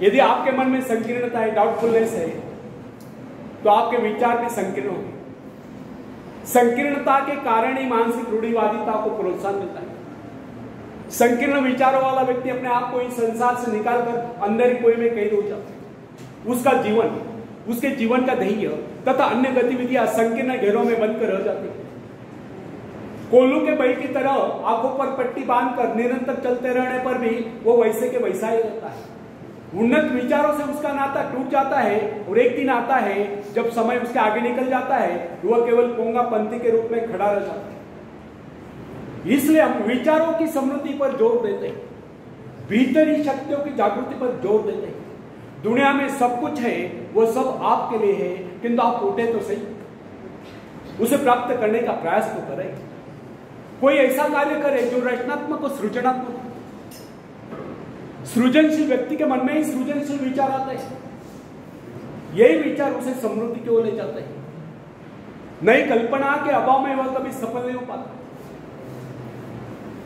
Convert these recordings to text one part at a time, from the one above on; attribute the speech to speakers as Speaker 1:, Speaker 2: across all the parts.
Speaker 1: यदि आपके मन में संकीर्णता है, डाउटफुलनेस है, तो आपके विचार भी संकीर्ण होंगे। संकीर्णता के कारण ही मानसिक रूढ़िवादिता को प्रोत्साहन मिलता है। संकीर्ण विचारों वाला व्यक्ति अपने आप को इस संसार से निकालकर अंदर ही कोई में कैद हो जाता है। उसका जीवन, उसके जीवन का ध्येय तथा अन्य गतिविधियां संकीर्ण घेरों में बंद कर रह जाती है। कोल्लू के बैल की तरह आंखों पर पट्टी बांधकर निरंतर चलते रहने पर भी वो वैसे के वैसा ही रहता है। उन्नत विचारों से उसका नाता टूट जाता है और एक दिन आता है जब समय उसके आगे निकल जाता है, वह केवल पोंगा पंथी के रूप में खड़ा रह जाता है। इसलिए हम विचारों की समृद्धि पर जोर देते हैं, भीतरी शक्तियों की जागृति पर जोर देते हैं। दुनिया में सब कुछ है, वो सब आपके लिए है, किंतु आप उठे तो सही, उसे प्राप्त करने का प्रयास तो करें। कोई ऐसा कार्य करे जो रचनात्मक और सृजनात्मक। सृजनशील व्यक्ति के मन में ही सृजनशील विचार आते हैं। यही विचार उसे समृद्धि की ओर ले जाते हैं। नई कल्पना के अभाव में वह कभी सफल नहीं हो पाता।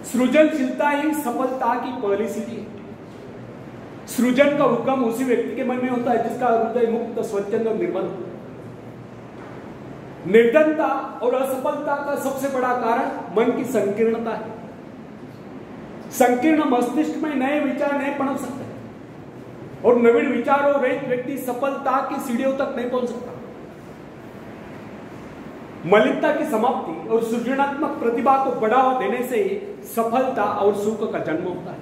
Speaker 1: सृजनशीलता ही सफलता की पहली सीढ़ी है। सृजन का हुक्म उसी व्यक्ति के मन में होता है जिसका हृदय मुक्त, स्वच्छंद और निर्मल हो। निर्धनता और असफलता का सबसे बड़ा कारण मन की संकीर्णता है। संकीर्ण मस्तिष्क में नए विचार नहीं पनप सकते और नवीन विचारों रहित व्यक्ति सफलता की सीढ़ियों तक नहीं पहुंच सकता। मलिनता की समाप्ति और सृजनात्मक प्रतिभा को बढ़ावा देने से सफलता और सुख का जन्म होता है।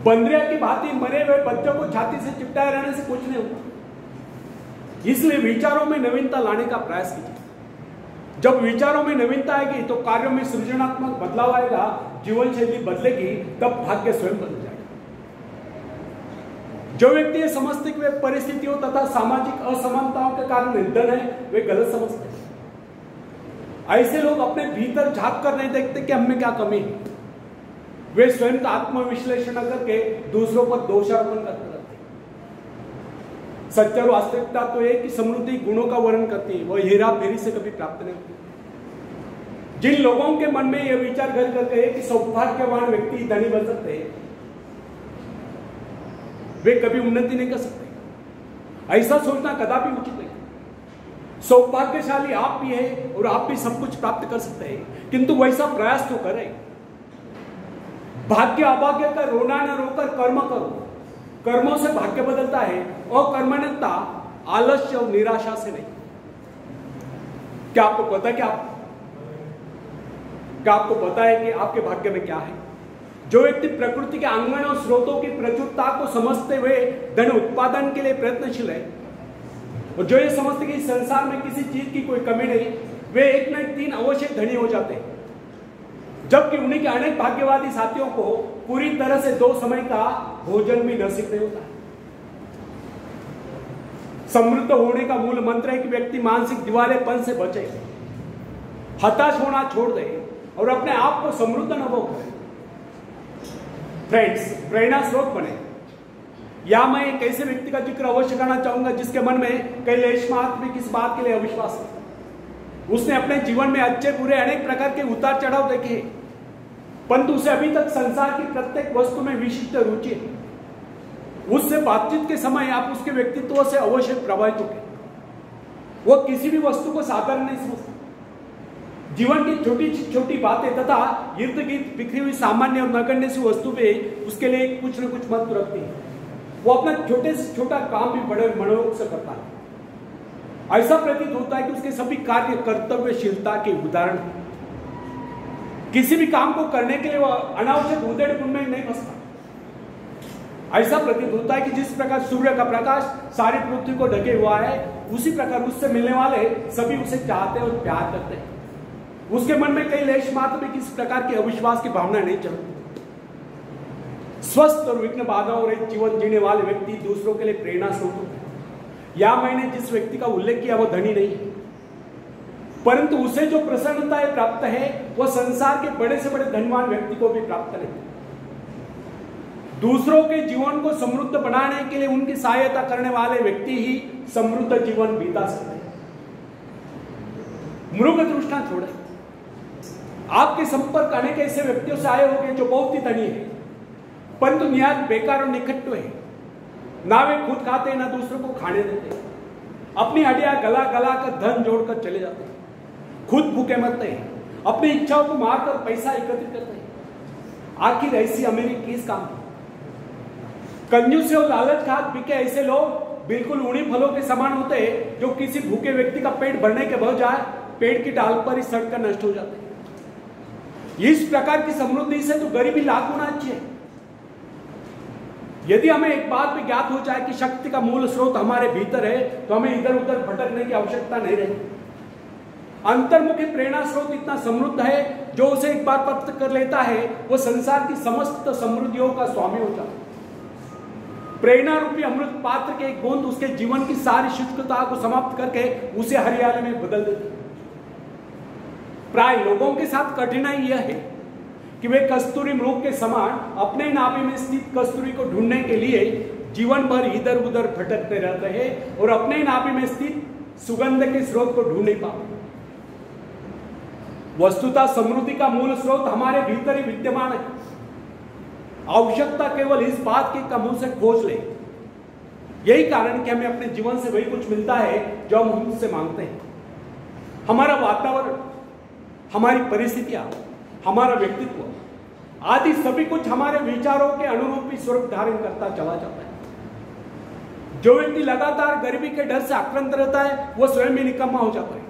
Speaker 1: बंदरिया की भांति मरे हुए बच्चों को छाती से चिपटाए रहने से कुछ नहीं होता। इसलिए विचारों में नवीनता लाने का प्रयास कीजिए। जब विचारों में नवीनता आएगी तो कार्यों में सृजनात्मक बदलाव आएगा, जीवन शैली बदलेगी, तब भाग्य स्वयं बदल जाएगा। जो व्यक्ति ये समझते कि वे परिस्थितियों तथा सामाजिक असमानताओं के कारण निर्धन है, वे गलत समझते हैं। ऐसे लोग अपने भीतर झांक कर नहीं देखते कि हमें क्या कमी है। वे स्वयं का आत्मविश्लेषण करके दूसरों पर दोषारोपण करते रहते हैं। सच्चा वास्तविकता तो है कि समृद्धि गुणों का वर्णन करती है, वह हेरा फेरी से कभी प्राप्त नहीं होती। जिन लोगों के मन में यह विचार घर करके है कि सौभाग्यवान व्यक्ति धनी बन सकते हैं, वे कभी उन्नति नहीं कर सकते। ऐसा सोचना कदापि उचित नहीं। सौभाग्यशाली आप भी है और आप भी सब कुछ प्राप्त कर सकते हैं, किंतु वैसा प्रयास तो करें। भाग्य अभाग्य का रोना न रोकर कर्म करो। कर्मों से भाग्य बदलता है और कर्मण्यता आलस्य और निराशा से नहीं। क्या आपको पता क्या आपको पता है कि आपके भाग्य में क्या है? जो व्यक्ति प्रकृति के आंगन और स्रोतों की प्रचुरता को समझते हुए धन उत्पादन के लिए प्रयत्नशील है और जो ये समझते कि संसार में किसी चीज की कोई कमी नहीं, वे एक न एक दिन अवश्य धनी हो जाते हैं। जबकि उन्हीं के अनेक भाग्यवादी साथियों को पूरी तरह से 2 समय का भोजन भी नसीब नहीं होता है। समृद्ध होने का मूल मंत्र है कि व्यक्ति मानसिक दिवालेपन से बचे, हताश होना छोड़ दे और अपने आप को समृद्ध अनुभव करे। फ्रेंड्स, प्रेरणा स्रोत बने। या मैं एक ऐसे व्यक्ति का जिक्र अवश्य करना चाहूंगा जिसके मन में कई लेश मात्र भी किस बात के लिए अविश्वास है। उसने अपने जीवन में अच्छे बुरे अनेक प्रकार के उतार चढ़ाव देखे, परंतु उसे अभी तक संसार की प्रत्येक वस्तु में विशिष्ट रुचि है। उससे बातचीत के समय आप उसके व्यक्तित्व से अवश्य प्रभावित होंगे। वो किसी भी वस्तु को साधारण नहीं समझता। जीवन की छोटी छोटी बातें तथा इर्द गिर्द बिखरी हुई सामान्य और नगण्य सी वस्तु पे उसके लिए कुछ न कुछ महत्व रखती है। वो अपना छोटे से छोटा काम भी बड़े मनोयोग से करता है। ऐसा प्रतीत होता है कि उसके सभी कार्य कर्तव्यशीलता के उदाहरण हैं। किसी भी काम को करने के लिए वह अनावश्यक उधेड़-बुन में नहीं फंसता। ऐसा प्रतीत होता है कि जिस प्रकार सूर्य का प्रकाश सारी पृथ्वी को ढके हुआ है, उसी प्रकार उससे मिलने वाले सभी उसे चाहते और प्यार करते हैं। उसके मन में कई लेश मात्र भी किसी प्रकार की अविश्वास की भावना नहीं चलती। स्वस्थ और विघ्न बाधाओं रहित जीवन जीने वाले व्यक्ति दूसरों के लिए प्रेरणा स्रोत होते हैं। या मैंने जिस व्यक्ति का उल्लेख किया वो धनी नहीं है, परंतु उसे जो प्रसन्नताएं प्राप्त है वह संसार के बड़े से बड़े धनवान व्यक्ति को भी प्राप्त नहीं। दूसरों के जीवन को समृद्ध बनाने के लिए उनकी सहायता करने वाले व्यक्ति ही समृद्ध जीवन बीता सकते हैं। मृग तृष्णा छोड़े। आपके संपर्क अनेक ऐसे व्यक्तियों से आए होंगे जो बहुत ही धनी है, परंतु निहायत बेकार और निकट्टू है। ना वे खुद खाते ना दूसरों को खाने देते, अपनी हड्डियां गला गला कर धन जोड़कर चले जाते हैं, खुद भूखे मरते हैं, अपनी इच्छाओं को मारकर पैसा एकत्रित करते हैं। आखिर ऐसी अमीरी किस काम की? कंजूसी और लालच खा बिके ऐसे लोग बिल्कुल उन्हीं फलों के समान होते हैं जो किसी भूखे व्यक्ति का पेट भरने के बजाय पेड़ की डाल पर ही सड़कर नष्ट हो जाते हैं। इस प्रकार की समृद्धि से तो गरीबी लाख गुना अच्छी है। यदि हमें एक बात भी ज्ञात हो जाए कि शक्ति का मूल स्रोत हमारे भीतर है, तो हमें इधर उधर भटकने की आवश्यकता नहीं रही। अंतर्मुखी प्रेरणा स्रोत इतना समृद्ध है, जो उसे एक बार प्राप्त कर लेता है वो संसार की समस्त समृद्धियों का स्वामी हो जाता है। प्रेरणा रूपी अमृत पात्र के एक बूंद उसके जीवन की सारी शुष्कता को समाप्त करके उसे हरियाली में बदल देती है। प्राय लोगों के साथ कठिनाई यह है कि वे कस्तूरी मृग के समान अपने नाभि में स्थित कस्तूरी को ढूंढने के लिए जीवन भर इधर उधर भटकते रहते हैं और अपने नाभि में स्थित सुगंध के स्रोत को ढूंढ नहीं पाते। वस्तुतः समृद्धि का मूल स्रोत हमारे भीतर ही विद्यमान है। आवश्यकता केवल इस बात की मुंह से खोज ले। यही कारण कि हमें अपने जीवन से वही कुछ मिलता है जो हम उनसे मांगते हैं। हमारा वातावरण, हमारी परिस्थितियां, हमारा व्यक्तित्व आदि सभी कुछ हमारे विचारों के अनुरूप ही स्वरूप धारण करता चला जाता है। जो व्यक्ति लगातार गरीबी के डर से आक्रांत रहता है वो स्वयं ही निकम्मा हो जाता है।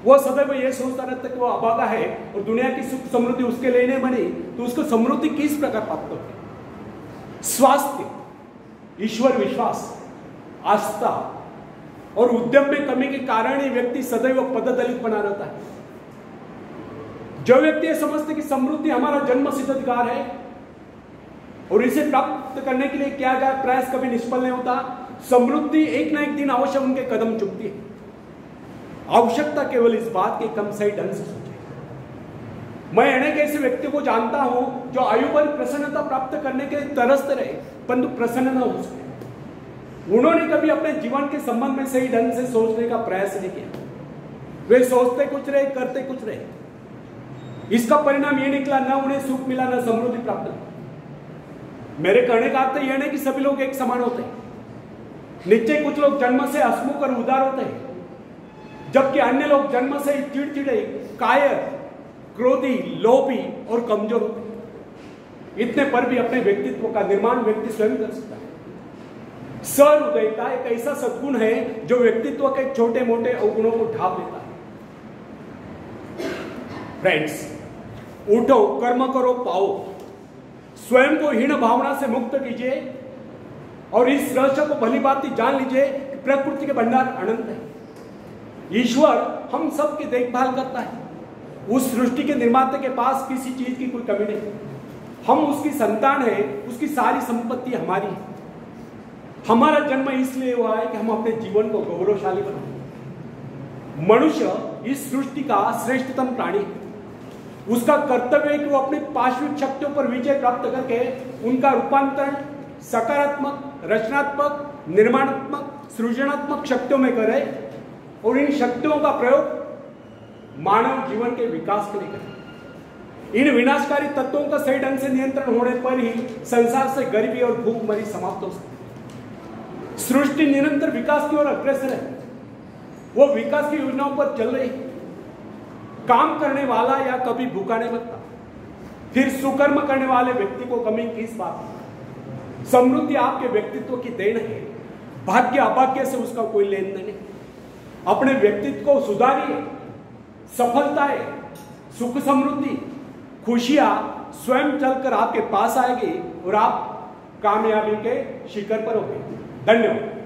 Speaker 1: वो सदैव यह सोचता रहता है कि वो अभागा है और दुनिया की सुख समृद्धि उसके लिए नहीं बनी, तो उसको समृद्धि किस प्रकार प्राप्त होगी? स्वास्थ्य, ईश्वर विश्वास, आस्था और उद्यम में कमी के कारण ही व्यक्ति सदैव पददलित बना रहता है। जो व्यक्ति यह समझते कि समृद्धि हमारा जन्मसिद्ध अधिकार है और इसे प्राप्त करने के लिए किया जाए प्रयास कभी निष्फल नहीं होता, समृद्धि एक ना एक दिन अवश्य उनके कदम चुभती है। आवश्यकता केवल इस बात के कम सही ढंग से सोचे। मैं अनेक ऐसे व्यक्तियों को जानता हूं जो आयु भर प्रसन्नता प्राप्त करने के लिए तरसते रहे परंतु प्रसन्न न हो सके। उन्होंने कभी अपने जीवन के संबंध में सही ढंग से सोचने का प्रयास नहीं किया। वे सोचते कुछ रहे, करते कुछ रहे। इसका परिणाम यह निकला, न उन्हें सुख मिला न समृद्धि प्राप्त हुई। मेरे कहने का अर्थ यह नहीं कि सभी लोग एक समान होते हैं। निश्चय कुछ लोग जन्म से हंसमुख और उदार होते हैं, जबकि अन्य लोग जन्म से ही चिड़चिड़े, कायर, क्रोधी, लोभी और कमजोर होते हैं। इतने पर भी अपने व्यक्तित्व का निर्माण व्यक्ति स्वयं कर सकता है। सहृदयता एक ऐसा सद्गुण है जो व्यक्तित्व के छोटे मोटे अवगुणों को ढांप लेता है। फ्रेंड्स, उठो, कर्म करो, पाओ। स्वयं को हीन भावना से मुक्त कीजिए और इस रहस्य को भली भांति जान लीजिए कि प्रकृति के भंडार अनंत है। ईश्वर हम सब की देखभाल करता है। उस सृष्टि के निर्माता के पास किसी चीज की कोई कमी नहीं। हम उसकी संतान है, उसकी सारी संपत्ति हमारी है। हमारा जन्म इसलिए हुआ है कि हम अपने जीवन को गौरवशाली बनाएं। मनुष्य इस सृष्टि का श्रेष्ठतम प्राणी है। उसका कर्तव्य है कि वो अपनी पार्श्विक शक्तियों पर विजय प्राप्त करके उनका रूपांतरण सकारात्मक, रचनात्मक, निर्माणात्मक, सृजनात्मक शक्तियों में करे और इन शक्तियों का प्रयोग मानव जीवन के विकास के लिए करें। इन विनाशकारी तत्वों का सही ढंग से नियंत्रण होने पर ही संसार से गरीबी और भूखमरी समाप्त हो सकती है। सृष्टि निरंतर विकास की ओर अग्रसर है। वो विकास की योजनाओं पर चल रही है। काम करने वाला या कभी भूखा नहीं मरता। फिर सुकर्म करने वाले व्यक्ति को कमी किस बात है? समृद्धि आपके व्यक्तित्व की देन है। भाग्य अभाग्य से उसका कोई लेन देन नहीं। अपने व्यक्तित्व को सुधारिए। सफलताएं, सुख, समृद्धि, खुशियां स्वयं चलकर आपके पास आएगी और आप कामयाबी के शिखर पर होंगे। धन्यवाद।